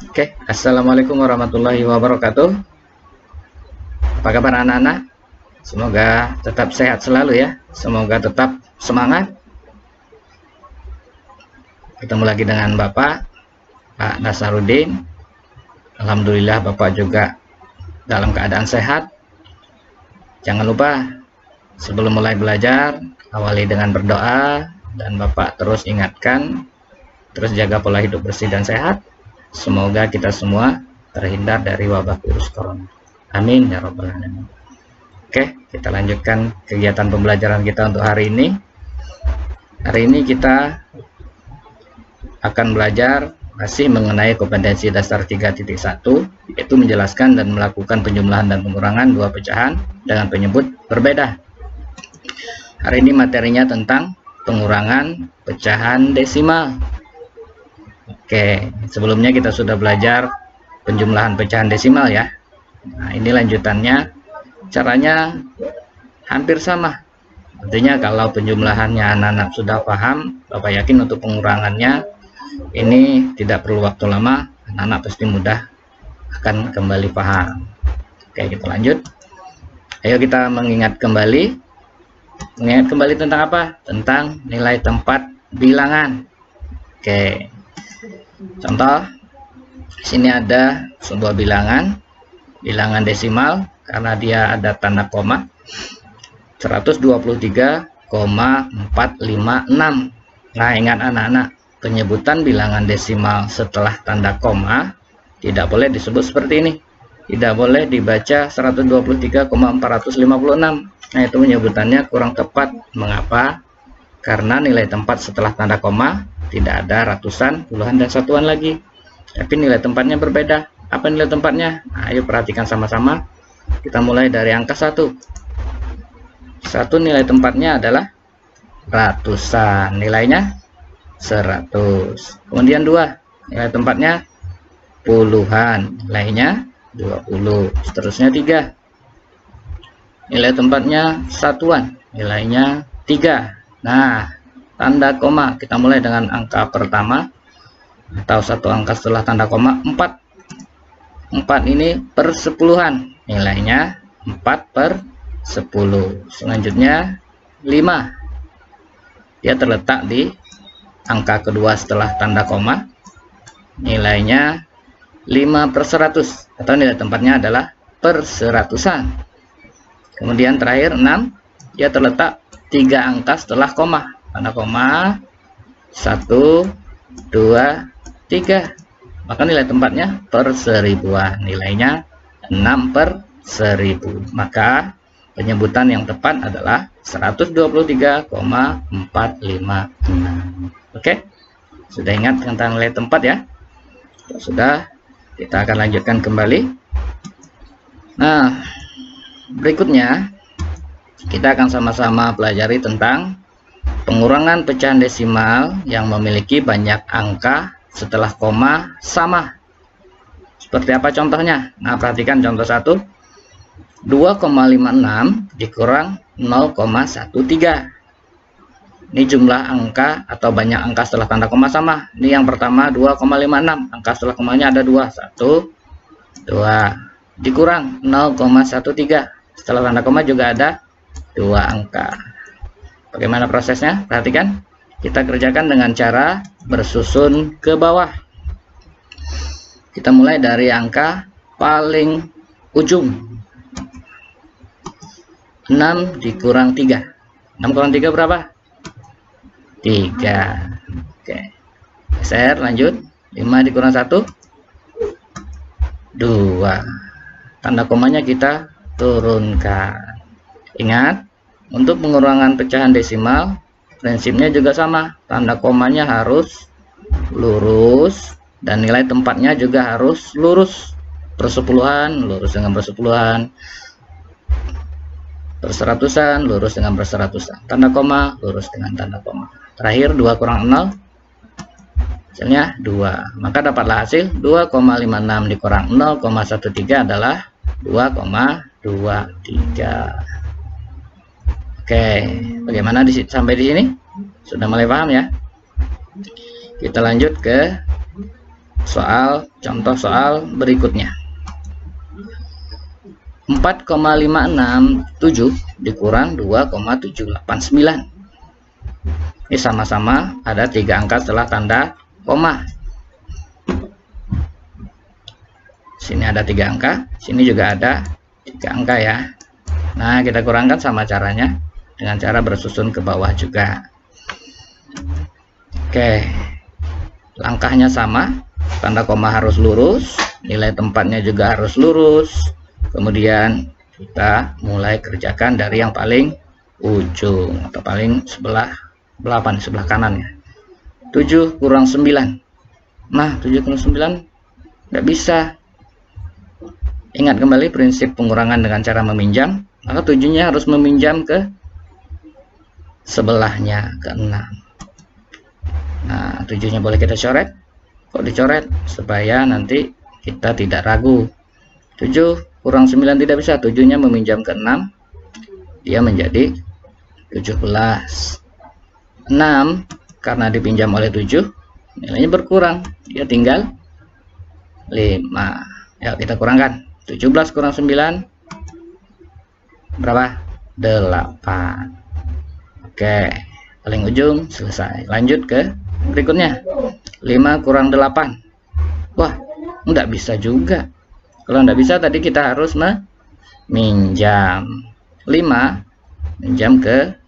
Oke, assalamualaikum warahmatullahi wabarakatuh. Apa kabar anak-anak? Semoga tetap sehat selalu ya. Semoga tetap semangat. Ketemu lagi dengan Bapak, Pak Nasaruddin. Alhamdulillah Bapak juga dalam keadaan sehat. Jangan lupa sebelum mulai belajar, awali dengan berdoa dan Bapak terus ingatkan, terus jaga pola hidup bersih dan sehat. Semoga kita semua terhindar dari wabah virus corona. Amin ya rabbal alamin. Oke, kita lanjutkan kegiatan pembelajaran kita untuk hari ini. Hari ini kita akan belajar masih mengenai kompetensi dasar 3.1, yaitu menjelaskan dan melakukan penjumlahan dan pengurangan dua pecahan dengan penyebut berbeda. Hari ini materinya tentang pengurangan pecahan desimal. Oke, sebelumnya kita sudah belajar penjumlahan pecahan desimal ya. Nah, ini lanjutannya. Caranya hampir sama. Artinya kalau penjumlahannya anak-anak sudah paham, Bapak yakin untuk pengurangannya ini tidak perlu waktu lama, anak-anak pasti mudah akan kembali paham. Oke, kita lanjut. Ayo kita mengingat kembali. Mengingat kembali tentang apa? Tentang nilai tempat bilangan. Oke. Contoh, di sini ada sebuah bilangan desimal karena dia ada tanda koma. 123,456. Nah, ingat anak-anak, penyebutan bilangan desimal setelah tanda koma tidak boleh disebut seperti ini. Tidak boleh dibaca 123,456. Nah, itu penyebutannya kurang tepat. Mengapa? Karena nilai tempat setelah tanda koma tidak ada ratusan, puluhan, dan satuan lagi. Tapi nilai tempatnya berbeda. Apa nilai tempatnya? Nah, ayo perhatikan sama-sama. Kita mulai dari angka 1. 1 nilai tempatnya adalah ratusan, nilainya 100. Kemudian 2 nilai tempatnya puluhan, nilainya 20. Seterusnya 3 nilai tempatnya satuan, nilainya 3. Nah, tanda koma kita mulai dengan angka pertama atau satu angka setelah tanda koma 4. 4 ini persepuluhan, nilainya 4/10. Selanjutnya 5, dia terletak di angka kedua setelah tanda koma, nilainya 5/100 atau nilai tempatnya adalah perseratusan. Kemudian terakhir 6, dia terletak 3 angka setelah koma, tanda koma 1, 2, 3, maka nilai tempatnya perseribuan, nilainya 6/1000. Maka penyebutan yang tepat adalah 123,456. Oke, sudah ingat tentang nilai tempat ya? Sudah, kita akan lanjutkan kembali. Nah, berikutnya kita akan sama-sama pelajari tentang pengurangan pecahan desimal yang memiliki banyak angka setelah koma sama. Seperti apa contohnya? Nah, perhatikan contoh 1. 2,56 dikurang 0,13. Ini jumlah angka atau banyak angka setelah tanda koma sama. Ini yang pertama 2,56. Angka setelah komanya ada 2. 1, 2. Dikurang 0,13. Setelah tanda koma juga ada 2 angka. Bagaimana prosesnya? Perhatikan. Kita kerjakan dengan cara bersusun ke bawah. Kita mulai dari angka paling ujung. 6 dikurang 3. 6 kurang 3 berapa? 3. Oke. Geser, lanjut. 5 dikurang 1. 2. Tanda komanya kita turunkan. Ingat, untuk pengurangan pecahan desimal, prinsipnya juga sama. Tanda komanya harus lurus dan nilai tempatnya juga harus lurus. Persepuluhan, lurus dengan persepuluhan. Perseratusan, lurus dengan perseratusan. Tanda koma, lurus dengan tanda koma. Terakhir 2 kurang 0, hasilnya 2. Maka dapatlah hasil 2,56 dikurang 0,13 adalah 2,23. Oke, bagaimana sampai di sini? Sudah mulai paham ya? Kita lanjut ke contoh soal berikutnya. 4,567 dikurang 2,789. Ini sama-sama ada 3 angka setelah tanda koma. Sini ada 3 angka, sini juga ada 3 angka ya. Nah, kita kurangkan sama caranya, dengan cara bersusun ke bawah juga. Oke, langkahnya sama, tanda koma harus lurus, nilai tempatnya juga harus lurus. Kemudian kita mulai kerjakan dari yang paling ujung atau paling sebelah kanan ya. 7 kurang 9. Nah, 7 kurang 9 tidak bisa. Ingat kembali prinsip pengurangan dengan cara meminjam, maka 7-nya harus meminjam ke sebelahnya, ke 6. Nah, 7-nya boleh kita coret. Kok dicoret? Supaya nanti kita tidak ragu. 7 kurang 9 tidak bisa, 7-nya meminjam ke 6, dia menjadi 17. 6 karena dipinjam oleh 7, nilainya berkurang, dia tinggal 5. Ya, kita kurangkan. 17 kurang 9 berapa? 8. Oke, paling ujung selesai. Lanjut ke berikutnya. 5 kurang 8. Wah, enggak bisa juga. Kalau enggak bisa, tadi kita harus meminjam 5, minjam ke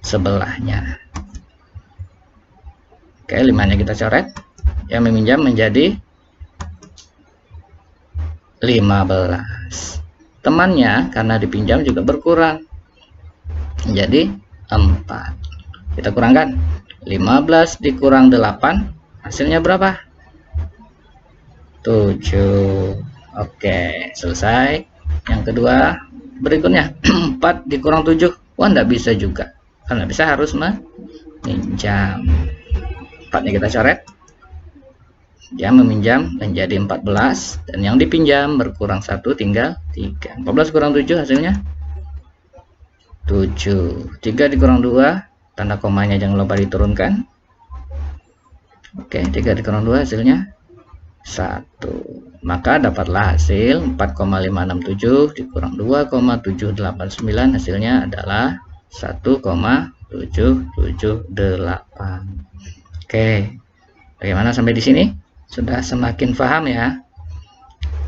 sebelahnya. Oke, 5-nya kita coret. Yang meminjam menjadi 15. Temannya karena dipinjam juga berkurang menjadi 4. Kita kurangkan. 15 dikurang 8 hasilnya berapa? 7. Oke, selesai. Yang kedua berikutnya. 4 dikurang 7. Wah, enggak bisa juga. Karena bisa harus meminjam. 4-nya kita coret. Dia meminjam menjadi 14, dan yang dipinjam berkurang 1, tinggal 3. 14 kurang 7 hasilnya 7. 3 dikurang 2, tanda komanya jangan lupa diturunkan. Oke, 3 dikurang 2 hasilnya 1. Maka dapatlah hasil 4,567 dikurang 2,789, hasilnya adalah 1,778. Oke, bagaimana sampai di sini? Sudah semakin paham ya.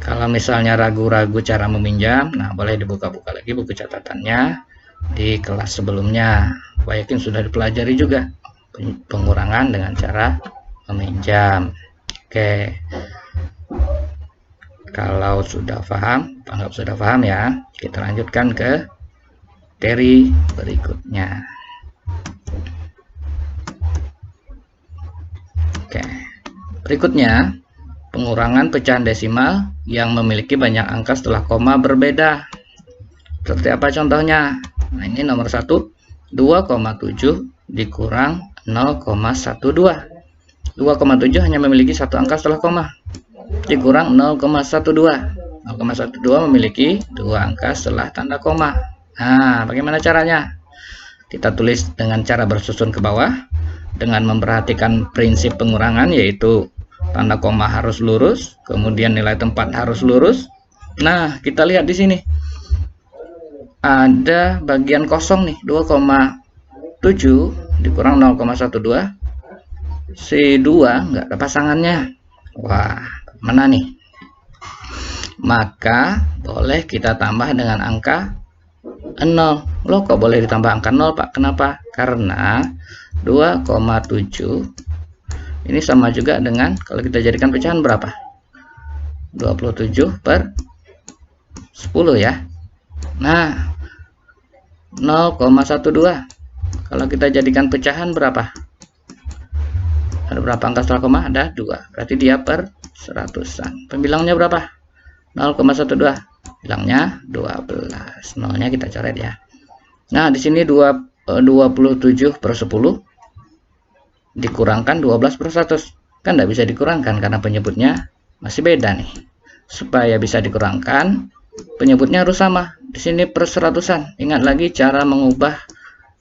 Kalau misalnya ragu-ragu cara meminjam, nah boleh dibuka-buka lagi buku catatannya di kelas sebelumnya. Saya yakin sudah dipelajari juga pengurangan dengan cara meminjam. Oke, kalau sudah paham, anggap sudah paham ya. Kita lanjutkan ke materi berikutnya. Oke, berikutnya pengurangan pecahan desimal yang memiliki banyak angka setelah koma berbeda. Seperti apa contohnya? Nah, ini nomor 1, 2,7 dikurang 0,12. 2,7 hanya memiliki satu angka setelah koma, dikurang 0,12. 0,12 memiliki 2 angka setelah tanda koma. Nah, bagaimana caranya? Kita tulis dengan cara bersusun ke bawah dengan memperhatikan prinsip pengurangan, yaitu tanda koma harus lurus, kemudian nilai tempat harus lurus. Nah, kita lihat di sini ada bagian kosong nih, 2,7 dikurang 0,12. C2 nggak ada pasangannya. Wah, mana nih? Maka boleh kita tambah dengan angka 0. Loh, kok boleh ditambah angka 0, Pak? Kenapa? Karena 2,7 ini sama juga dengan, kalau kita jadikan pecahan berapa? 27 per 10 ya. Nah, 0,12 kalau kita jadikan pecahan berapa? Ada berapa angka setelah koma? Ada 2. Berarti dia per 100-an. Pembilangnya berapa? 0,12. Bilangnya 12. Nolnya kita coret ya. Nah, di sini 27 per 10 dikurangkan 12 per 100. Kan tidak bisa dikurangkan karena penyebutnya masih beda nih. Supaya bisa dikurangkan, penyebutnya harus sama. Di sini per 100-an. Ingat lagi cara mengubah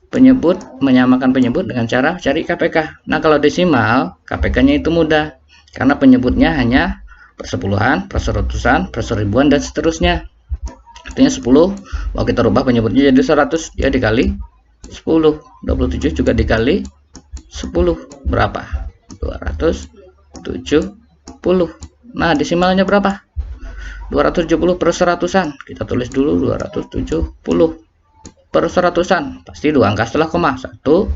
penyebut, menyamakan penyebut dengan cara cari KPK. Nah, kalau desimal, KPK-nya itu mudah. karena penyebutnya hanya persepuluhan, perseratusan, perseribuan, dan seterusnya. Artinya 10, mau kita rubah penyebutnya jadi 100, dia dikali 10. 27 juga dikali 10, berapa? 270. Nah, desimalnya berapa? 270 per seratusan. Kita tulis dulu 270 per seratusan. Pasti dua angka setelah koma. 1, 2,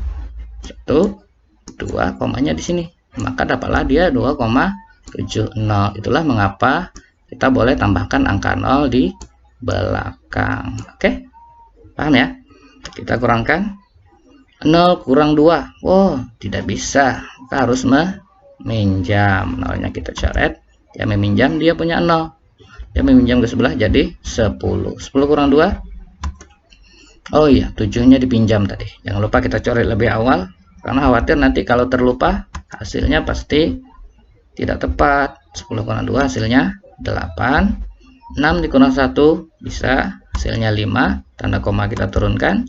komanya di sini. Maka dapatlah dia 2,70. Itulah mengapa kita boleh tambahkan angka 0 di belakang. Oke? Paham ya? Kita kurangkan 0 kurang 2. Wow, tidak bisa. Kita harus meminjam. Nolnya kita coret. Dia meminjam, dia punya 0. Dia meminjam ke sebelah jadi 10. 10 kurang 2. Oh iya, 7-nya dipinjam tadi. Jangan lupa kita coret lebih awal, karena khawatir nanti kalau terlupa hasilnya pasti tidak tepat. 10 kurang 2 hasilnya 8. 6 dikurang 1 bisa hasilnya 5. Tanda koma kita turunkan.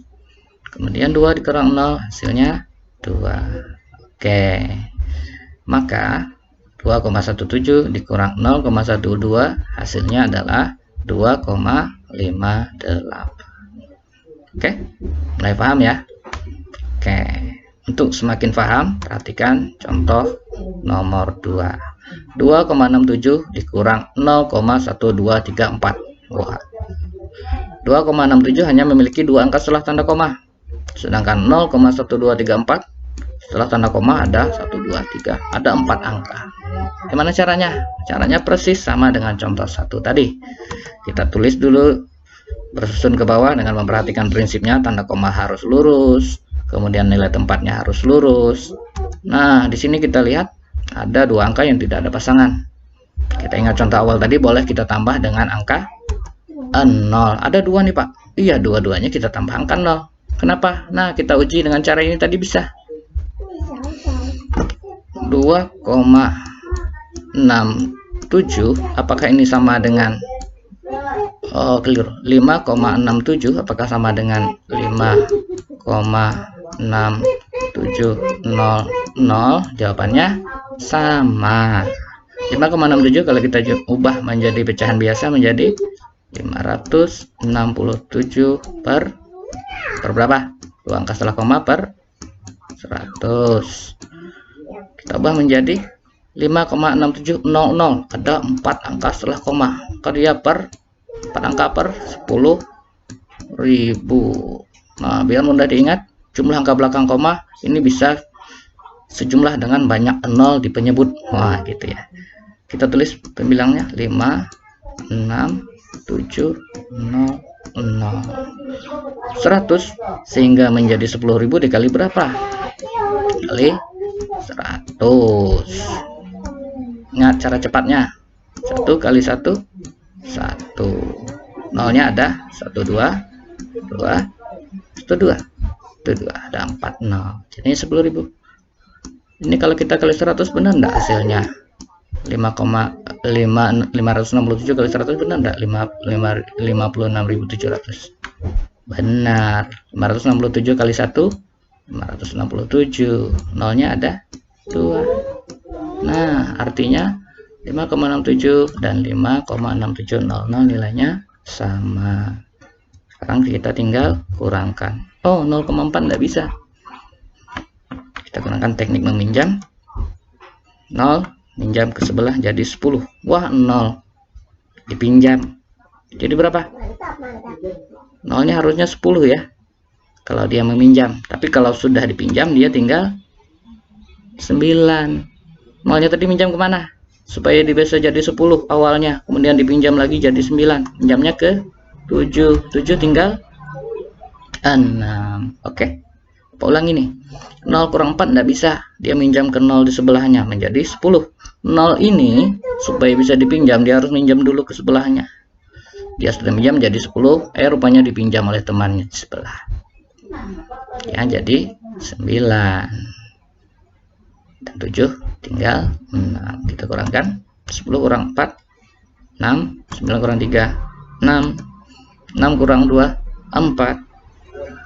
Kemudian 2 dikurang 0 hasilnya 2. Oke. Maka 2,17 dikurang 0,12 hasilnya adalah 2,58. Oke, mulai paham ya? Oke, untuk semakin paham, perhatikan contoh nomor 2. 2,67 dikurang 0,1234. Wah, 2,67 hanya memiliki dua angka setelah tanda koma. Sedangkan 0,1234 setelah tanda koma ada 1, 2, 3, ada 4 angka. Gimana caranya? Caranya persis sama dengan contoh 1 tadi. Kita tulis dulu bersusun ke bawah dengan memperhatikan prinsipnya. Tanda koma harus lurus, kemudian nilai tempatnya harus lurus. Nah, di sini kita lihat ada dua angka yang tidak ada pasangan. Kita ingat contoh awal tadi, boleh kita tambah dengan angka 0. Ada dua nih Pak. Iya, dua-duanya kita tambah angka 0. Kenapa? Nah, kita uji dengan cara ini tadi bisa. 2,67 apakah ini sama dengan keliru. 5,67 apakah sama dengan 5,6700? Jawabannya sama. 5,67 kalau kita ubah menjadi pecahan biasa menjadi 567 per berapa? Dua angka setelah koma per 100. Kita ubah menjadi 5,6700. Ada 4 angka setelah koma. Maka dia per 4 angka per 10.000. Nah, biar mudah diingat, jumlah angka belakang koma ini bisa sejumlah dengan banyak 0 di penyebut. Wah, gitu ya. Kita tulis pembilangnya 5, 6, 7, 0, 0. 100 sehingga menjadi 10.000 dikali berapa? Kali 100. Ingat cara cepatnya. 1 kali 1 1. Nolnya ada 1, 2, 2, 1, 2. Itu 2, ada 4 nol. Jadinya 10.000. Ini kalau kita kali 100 benar enggak hasilnya? 567 kali 100 benar enggak? 56.700. Benar. 567 kali 1 567. Nolnya ada 2. Nah, artinya 5,67 dan 5,6700 nilainya sama. Sekarang kita tinggal kurangkan. Oh, 0,4 enggak bisa. Kita gunakan teknik meminjam. 0 minjam ke sebelah jadi 10. Wah, 0 dipinjam. Jadi berapa? Nolnya harusnya 10 ya. Kalau dia meminjam. Tapi kalau sudah dipinjam dia tinggal 9. Nolnya tadi minjam kemana? Supaya bisa jadi 10 awalnya. Kemudian dipinjam lagi jadi 9. Pinjamnya ke 7. 7 tinggal 6. Oke. Apa ulang ini? 0 kurang 4 enggak bisa. Dia minjam ke 0 di sebelahnya menjadi 10. 0 ini supaya bisa dipinjam dia harus minjam dulu ke sebelahnya. Dia sudah minjam jadi 10. Rupanya dipinjam oleh temannya di sebelah. Ya, jadi 9. Dan 7 tinggal 6. Kita kurangkan 10 kurang 4 6. 9 kurang 3 6. 6 kurang 2 4.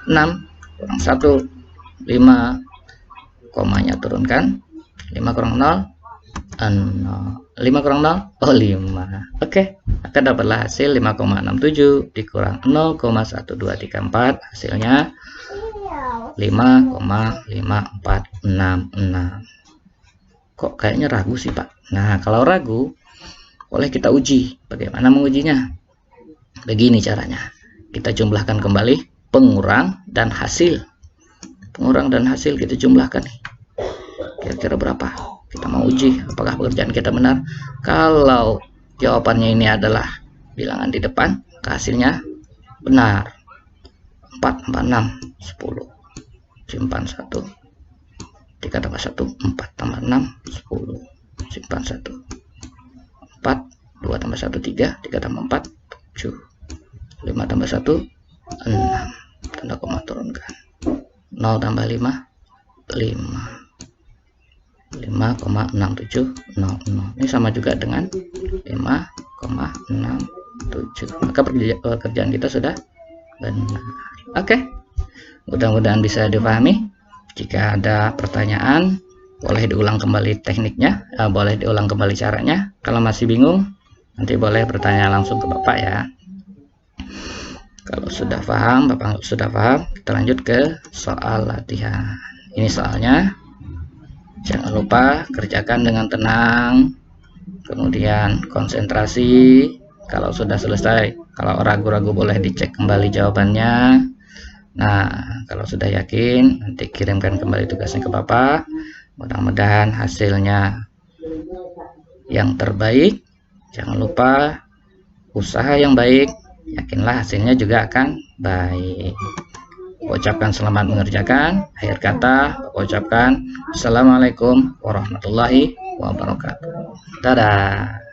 6 kurang 1 5. Komanya turunkan. 5 kurang 0 0. 5 kurang 0? Oh, 5. Oke, maka dapatlah hasil 5,67 dikurang 0,1234, hasilnya 5,5466. Kok kayaknya ragu sih, Pak? Nah, kalau ragu, boleh kita uji. Bagaimana mengujinya? Begini caranya. Kita jumlahkan kembali pengurang dan hasil. Pengurang dan hasil kita jumlahkan nih. Kira-kira berapa? Kita mau uji apakah pekerjaan kita benar. Kalau jawabannya ini adalah bilangan di depan, hasilnya benar. 4, 4, 6, 10. Simpan 1. 3 tambah 1, 4 tambah 6, 10. Simpan 1. 4, 2 tambah 1, 3. 3 tambah 4, 7. 5 tambah 1, 6. Tanda koma turunkan. 0 tambah 5, 5. 5,6700. Ini sama juga dengan 5,67. Maka pekerjaan kita sudah benar. Oke, mudah-mudahan bisa dipahami. Jika ada pertanyaan, boleh diulang kembali tekniknya, boleh diulang kembali caranya. Kalau masih bingung, nanti boleh bertanya langsung ke Bapak ya. Kalau sudah paham, Bapak sudah paham, kita lanjut ke soal latihan. Ini soalnya. Jangan lupa kerjakan dengan tenang, kemudian konsentrasi. Kalau sudah selesai, kalau ragu-ragu boleh dicek kembali jawabannya. Nah, kalau sudah yakin, nanti kirimkan kembali tugasnya ke Bapak. Mudah-mudahan hasilnya yang terbaik. Jangan lupa usaha yang baik, yakinlah hasilnya juga akan baik. Ucapkan selamat mengerjakan. Akhir kata, ucapkan Assalamualaikum warahmatullahi wabarakatuh. Dadah.